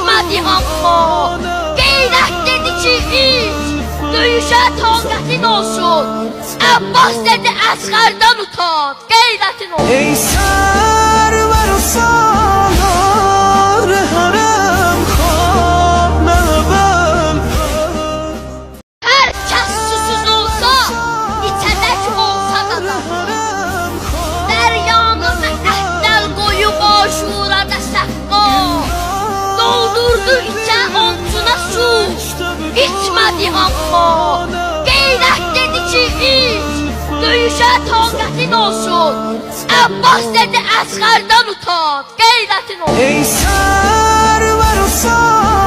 İçmədi amma qeyrət dedi ki iç, döyüşə taqətin olsun. Abbas dedi əsgərdən utan, qeyrətin olsun. ای سرور و سالار حرم خانم Hər kəs susuz olsa, içədək olsa da dəryanızı əhdəl qoyub aşurada səqqa doldurdu içə omzuna su. İçmədi amma qeyrət dedi ki iç, döyüşə taqətin olsun. Abbas dedi əsgərdən utan, qeyrətin olsun. ای سرور و سالار